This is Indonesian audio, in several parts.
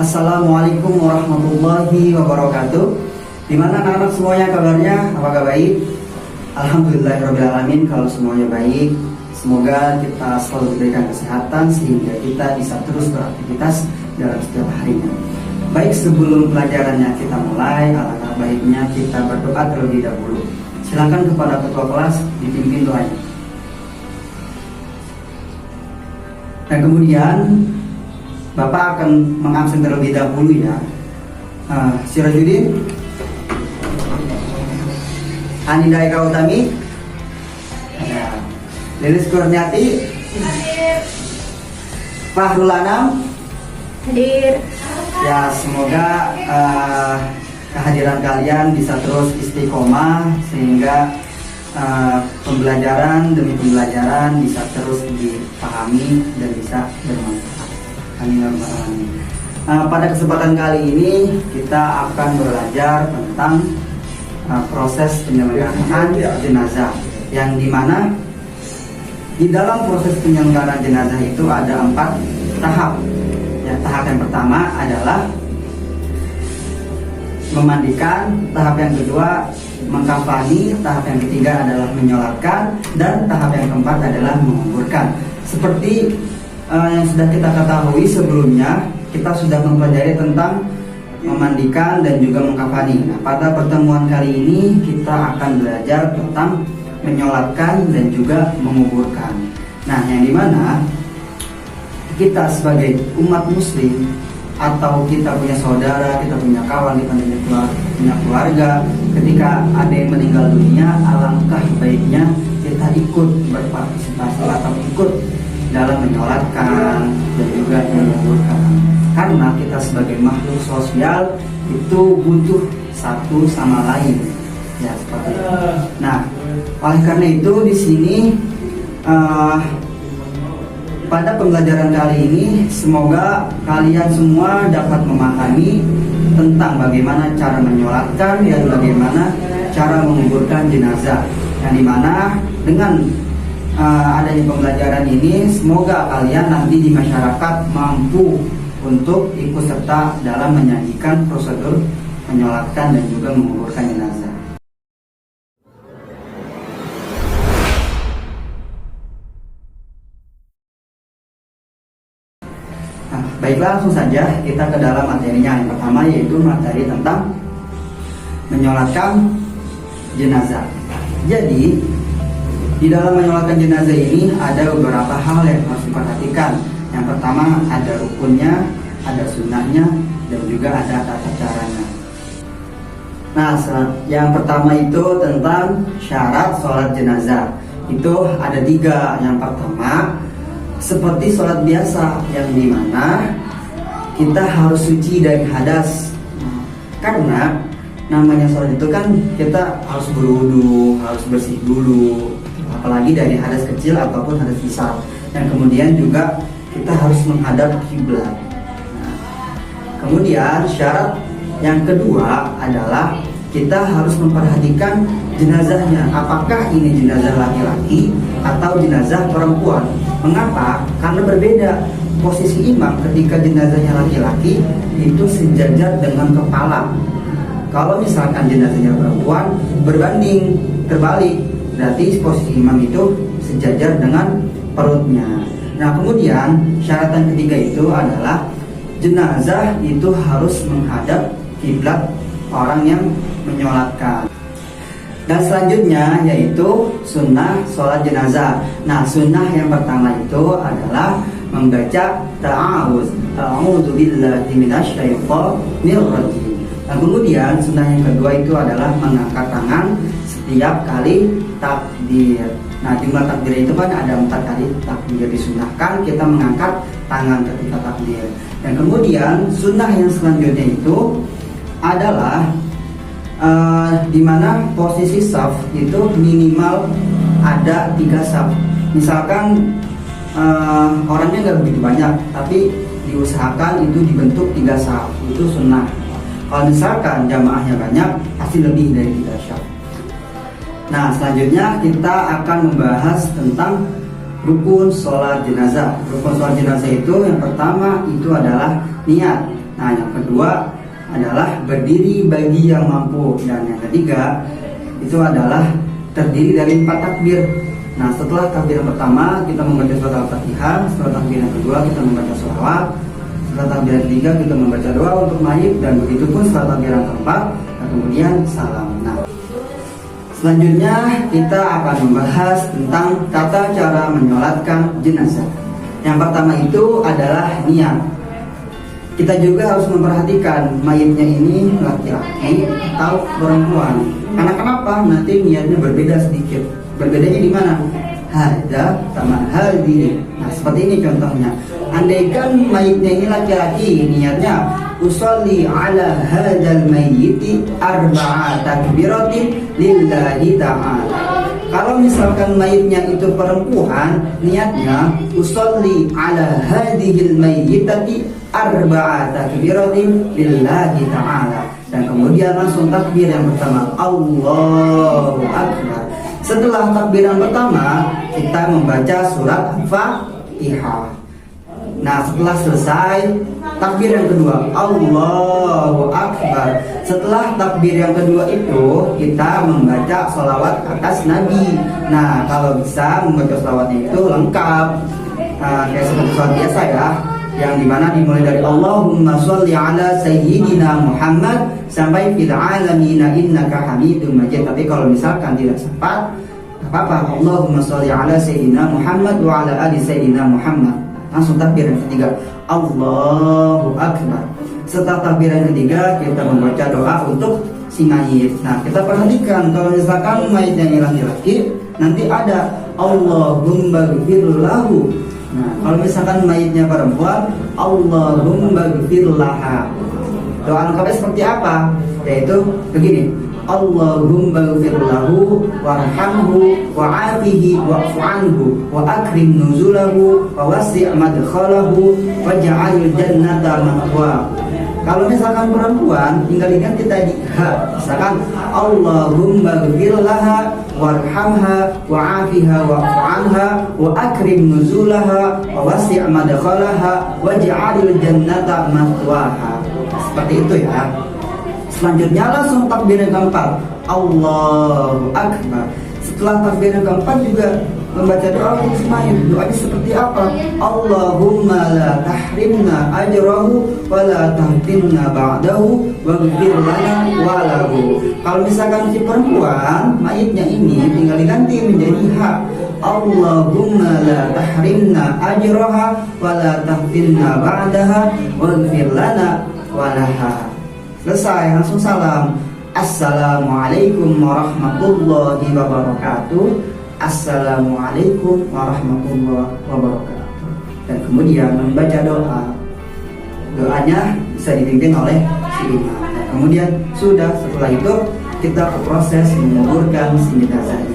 Assalamualaikum warahmatullahi wabarakatuh. Gimana anak-anak semuanya kabarnya? Apakah baik? Alhamdulillahirrahmanirrahim. Kalau semuanya baik, semoga kita selalu diberikan kesehatan sehingga kita bisa terus beraktivitas dalam setiap harinya. Baik, sebelum pelajarannya kita mulai, alangkah baiknya kita berdoa terlebih dahulu. Silakan kepada ketua kelas dipimpin doanya. Dan kemudian Bapak akan mengabsen terlebih dahulu ya. Sirajudin, Anida Eka Utami, Lilis Kurniati, Fahrul Anam hadir. Ya, semoga kehadiran kalian bisa terus istiqomah sehingga pembelajaran demi pembelajaran bisa terus dipahami dan bisa bermanfaat. Amin. Pada kesempatan kali ini kita akan belajar tentang proses penyelenggaraan jenazah, yang dimana di dalam proses penyelenggaraan jenazah itu ada 4 tahap. Ya, tahap yang pertama adalah memandikan, tahap yang kedua mengkafani, tahap yang ketiga adalah menyolatkan, dan tahap yang keempat adalah menguburkan. Seperti yang sudah kita ketahui sebelumnya, kita sudah mempelajari tentang memandikan dan juga mengkafani. Nah, pada pertemuan kali ini kita akan belajar tentang menyolatkan dan juga menguburkan. Nah, yang dimana kita sebagai umat muslim, atau kita punya saudara, kita punya kawan, kita punya keluarga, ketika ada yang meninggal dunia, alangkah baiknya kita ikut berpartisipasi atau ikut dalam menyolatkan dan juga menguburkan. Karena kita sebagai makhluk sosial itu butuh satu sama lain, ya seperti itu. Nah, oleh karena itu di sini pada pembelajaran kali ini semoga kalian semua dapat memahami tentang bagaimana cara menyolatkan dan bagaimana cara menguburkan jenazah. Yang dimana dengan adanya pembelajaran ini, semoga kalian nanti di masyarakat mampu untuk ikut serta dalam menyajikan prosedur menyolatkan dan juga menguburkan jenazah. Nah, baiklah, langsung saja kita ke dalam materinya. Yang pertama yaitu materi tentang menyolatkan jenazah. Jadi di dalam menyolatkan jenazah ini ada beberapa hal yang harus diperhatikan. Yang pertama ada rukunnya, ada sunnahnya, dan juga ada tata caranya. Nah, yang pertama itu tentang syarat sholat jenazah. Itu ada 3. Yang pertama, seperti sholat biasa, yang dimana kita harus suci dari hadas. Karena namanya sholat itu kan kita harus berwudu, harus bersih dulu, apalagi dari hadas kecil ataupun hadas besar. Dan kemudian juga kita harus menghadap kiblat. Nah, kemudian syarat yang kedua adalah kita harus memperhatikan jenazahnya. Apakah ini jenazah laki-laki atau jenazah perempuan? Mengapa? Karena berbeda posisi imam. Ketika jenazahnya laki-laki itu sejajar dengan kepala. Kalau misalkan jenazahnya perempuan berbanding terbalik, berarti posisi imam itu sejajar dengan perutnya. Nah, kemudian syarat yang ketiga itu adalah jenazah itu harus menghadap kiblat orang yang menyolatkan. Dan selanjutnya yaitu sunnah sholat jenazah. Nah, sunnah yang pertama itu adalah membaca ta'awuz, a'udzu billahi minasyaitonir rajim. Dan kemudian sunnah yang kedua itu adalah mengangkat tangan setiap kali takbir. Nah, jumlah takbir itu kan ada 4 kali takbir disunahkan kita mengangkat tangan ketika takbir. Dan kemudian sunnah yang selanjutnya itu adalah di mana posisi saf itu minimal ada 3 saf. Misalkan orangnya nggak begitu banyak, tapi diusahakan itu dibentuk 3 saf, itu sunnah. Kalau misalkan jamaahnya banyak, pasti lebih dari 3 saf. Nah, selanjutnya kita akan membahas tentang rukun sholat jenazah. Rukun sholat jenazah itu yang pertama itu adalah niat. Nah, yang kedua adalah berdiri bagi yang mampu, dan yang ketiga itu adalah terdiri dari 4 takbir. Nah, setelah takbir yang pertama kita membaca surat Al-Fatihah, setelah takbir yang kedua kita membaca sholawat, setelah takbir yang ketiga kita membaca doa untuk mayit, dan begitu pun setelah takbir yang keempat dan kemudian salam. Nah, selanjutnya kita akan membahas tentang tata cara menyolatkan jenazah. Yang pertama itu adalah niat. Kita juga harus memperhatikan mayitnya ini laki-laki atau perempuan. Karena kenapa? Nanti niatnya berbeda sedikit. Berbedanya di mana? Hada sama hadi. Nah, seperti ini contohnya. Andaikan mayitnya ini laki-laki, niatnya usolli ala hadal mayyiti arba'a takbiratin lillahi ta'ala. Kalau misalkan mayitnya itu perempuan, niatnya usolli ala hadhil mayyitati arba'a takbiratin lillahi ta'ala. Dan kemudian langsung takbir yang pertama, Allahu Akbar. Setelah takbir yang pertama, kita membaca surat Al-Fatihah. Nah, setelah selesai takbir yang kedua, Allahu Akbar. Setelah takbir yang kedua itu kita membaca sholawat atas Nabi. Nah, kalau bisa membaca sholawatnya itu lengkap, kayak seperti sholawat biasa ya, yang dimana dimulai dari Allahumma sholli ala sayyidina Muhammad sampai fil alamina innaka hamidum majid. Tapi kalau misalkan tidak sempat, apa-apa, Allahumma sholli ala sayyidina Muhammad wa ala ali sayyidina Muhammad. Langsung takbir yang ketiga, Allahu Akbar. Setelah takbir yang ketiga kita membaca doa untuk si mayit. Nah, kita perhatikan kalau misalkan mayitnya ini laki-laki, nanti ada Allahumma ghfir lahu. Nah, kalau misalkan mayitnya perempuan, Allahumma ghfir laha. Doa lengkapnya seperti apa? Yaitu begini, Allahumma ghfir lahu warhamhu wa'afihi wa'fu anhu wa akrim nuzulahu wa wasi' madkhalahu waj'alil jannata ma'wahu. Kalau misalkan perempuan, tinggal diganti tadi ha. Misalkan Allahumma ghfir laha warhamha wa'afiha wa'fu anha wa akrim nuzulaha wa wasi' madkhalaha waj'alil jannata ma'waha. Seperti itu ya. Selanjutnya langsung takbir yang keempat, Allahu Akbar. Setelah takbir yang keempat juga membaca doa untuk mayit. Doanya seperti apa? Allahumma la tahrimna ajrahu wa la tahtimna ba'dahu waghfir lana wa lahu. Kalau misalkan si perempuan, mayitnya ini tinggal diganti menjadi hak. Allahumma la tahrimna ajraha wa la tahtimna ba'daha waghfir lana wa laha. Selesai, langsung salam. Assalamualaikum warahmatullahi wabarakatuh. Assalamualaikum warahmatullahi wabarakatuh. Dan kemudian membaca doa. Doanya bisa dipimpin oleh si imam. Dan kemudian sudah, setelah itu kita ke proses menguburkan si jenazah ini.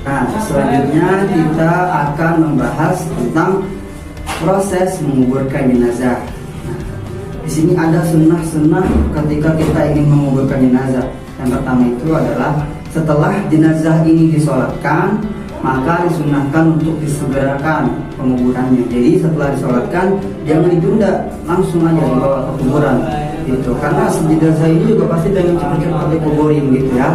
Nah, selanjutnya kita akan membahas tentang proses menguburkan jenazah. Nah, di sini ada sunnah-sunnah ketika kita ingin menguburkan jenazah. Yang pertama itu adalah setelah jenazah ini disolatkan, maka disunahkan untuk disegerakan penguburannya. Jadi setelah disolatkan jangan ditunda, langsung aja dibawa ke kuburan gitu. Karena jenazah ini juga pasti pengen cepat-cepat dikuburin gitu ya.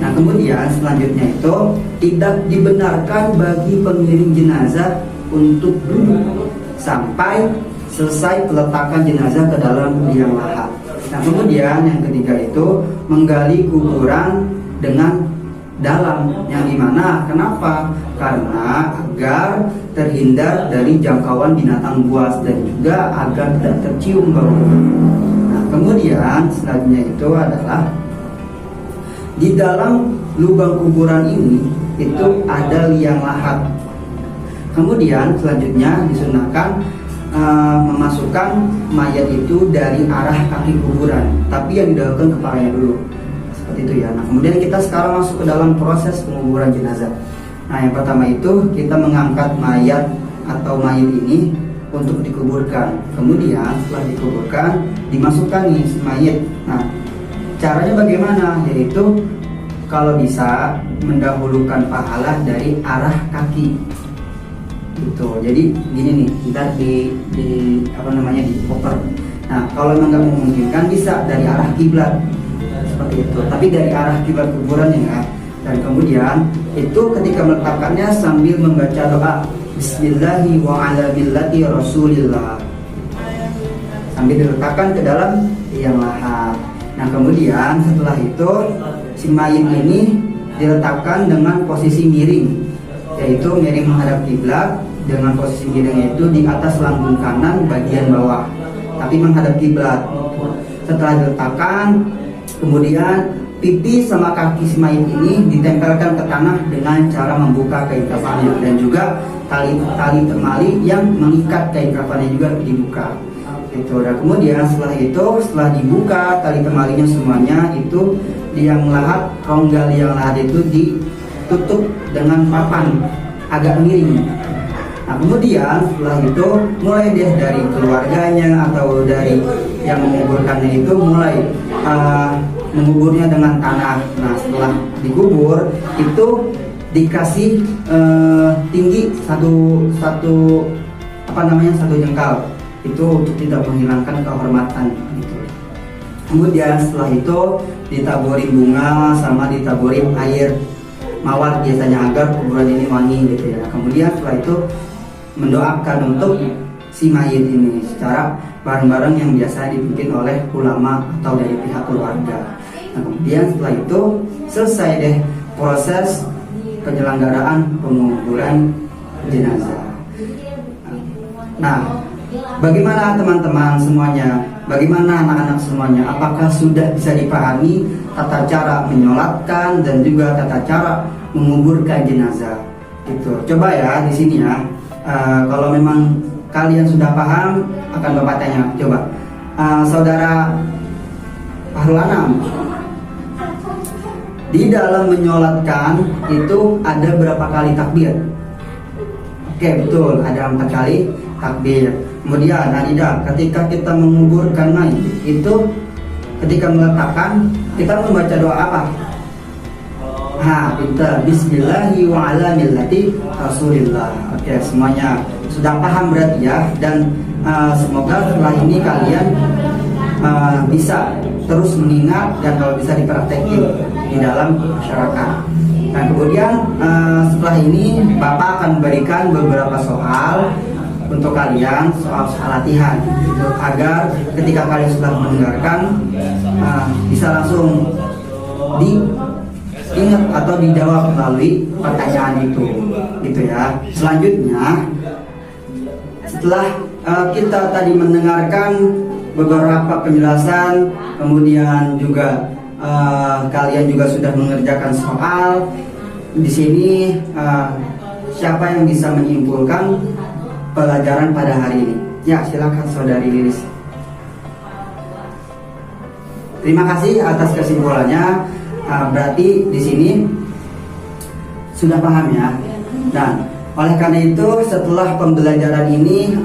Nah, kemudian selanjutnya itu tidak dibenarkan bagi pengiring jenazah untuk duduk sampai selesai peletakan jenazah ke dalam liang lahat. Nah, kemudian yang ketiga itu menggali kuburan dengan dalam, yang dimana kenapa? Karena agar terhindar dari jangkauan binatang buas dan juga agar tidak tercium bau. Nah, kemudian selanjutnya itu adalah di dalam lubang kuburan ini itu ada liang lahat. Kemudian selanjutnya disunahkan memasukkan mayat itu dari arah kaki kuburan, tapi yang didahulukan kepalanya dulu. Seperti itu ya. Nah, kemudian kita sekarang masuk ke dalam proses penguburan jenazah. Nah, yang pertama itu kita mengangkat mayat atau mayit ini untuk dikuburkan. Kemudian setelah dikuburkan, dimasukkan nih si mayit. Nah, caranya bagaimana? Yaitu kalau bisa mendahulukan pahala dari arah kaki. Gitu. Jadi gini nih, kita di oper. Nah, kalau memang nggak memungkinkan bisa dari arah kiblat seperti itu. Tapi dari arah kiblat kuburan ya. Dan kemudian itu ketika meletakkannya sambil membaca doa Bismillahi wa ala millati Rasulillah, sambil diletakkan ke dalam liang lahat. Nah, kemudian setelah itu si mayit ini diletakkan dengan posisi miring, yaitu miring menghadap kiblat. Dengan posisi miring itu di atas lambung kanan bagian bawah, tapi menghadap kiblat. Setelah diletakkan, kemudian pipi sama kaki si mayit ini ditempelkan ke tanah dengan cara membuka kain kafannya, dan juga tali temali yang mengikat kain kafannya juga dibuka. Itu. Dan kemudian setelah dibuka tali temalinya semuanya, itu liang lahat, rongga liang lahat itu ditutup dengan papan agak miring. Nah, kemudian setelah itu mulai deh dari keluarganya atau dari yang menguburkannya itu mulai menguburnya dengan tanah. Nah, setelah dikubur itu dikasih tinggi satu jengkal, itu untuk tidak menghilangkan kehormatan gitu. Kemudian setelah itu ditaburin bunga sama ditaburin air mawar biasanya agar kuburan ini wangi gitu ya. Kemudian setelah itu mendoakan untuk si mayit ini secara bareng-bareng yang biasa dipimpin oleh ulama atau dari pihak keluarga. Nah, kemudian setelah itu selesai deh proses penyelenggaraan penguburan jenazah. Nah, bagaimana teman-teman semuanya? Bagaimana anak-anak semuanya? Apakah sudah bisa dipahami tata cara menyolatkan dan juga tata cara menguburkan jenazah? Gitu. Coba ya di sini ya. Kalau memang kalian sudah paham, akan Bapak tanya. Coba, Saudara Fahrul Anam, di dalam menyolatkan itu ada berapa kali takbir? Oke, betul, ada 4 kali takbir. Kemudian Adida, ketika kita menguburkan mayit itu, ketika meletakkan, kita membaca doa apa? Pintar. Bismillahi wa ala millati Rasulillah. Oke, semuanya sudah paham berarti ya. Dan semoga setelah ini kalian bisa terus mengingat dan kalau bisa dipraktekin di dalam masyarakat. Nah, kemudian setelah ini Bapak akan berikan beberapa soal untuk kalian, soal latihan gitu, agar ketika kalian sudah mendengarkan bisa langsung diingat atau dijawab melalui pertanyaan itu gitu ya. Selanjutnya setelah kita tadi mendengarkan beberapa penjelasan, kemudian juga kalian juga sudah mengerjakan soal di sini, siapa yang bisa menyimpulkan pelajaran pada hari ini? Ya, silakan Saudari Lilis. Terima kasih atas kesimpulannya. Berarti di sini sudah paham ya. Dan oleh karena itu setelah pembelajaran ini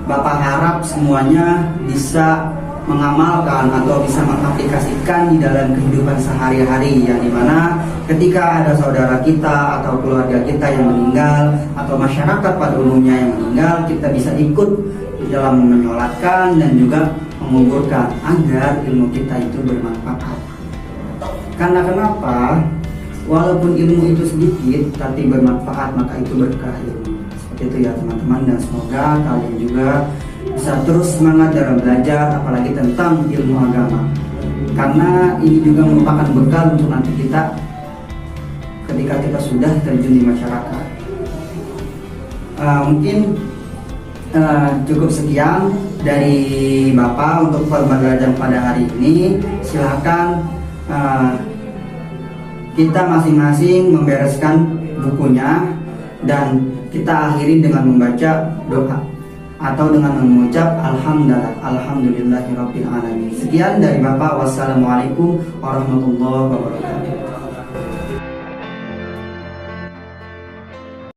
Bapak harap semuanya bisa mengamalkan atau bisa mengaplikasikan di dalam kehidupan sehari-hari, yang dimana ketika ada saudara kita atau keluarga kita yang meninggal atau masyarakat pada umumnya yang meninggal, kita bisa ikut di dalam menyolatkan dan juga menguburkan agar ilmu kita itu bermanfaat. Karena kenapa? Walaupun ilmu itu sedikit tapi bermanfaat, maka itu berkah ilmu. Seperti itu ya teman-teman, dan semoga kalian juga bisa terus semangat dalam belajar, apalagi tentang ilmu agama. Karena ini juga merupakan bekal untuk nanti kita ketika kita sudah terjun di masyarakat. Mungkin cukup sekian dari Bapak untuk pembelajaran pada hari ini. Silahkan kita masing-masing membereskan bukunya dan kita akhiri dengan membaca doa atau dengan mengucap alhamdulillahirabbil alamin. Sekian dari Bapak. Wassalamualaikum warahmatullahi wabarakatuh.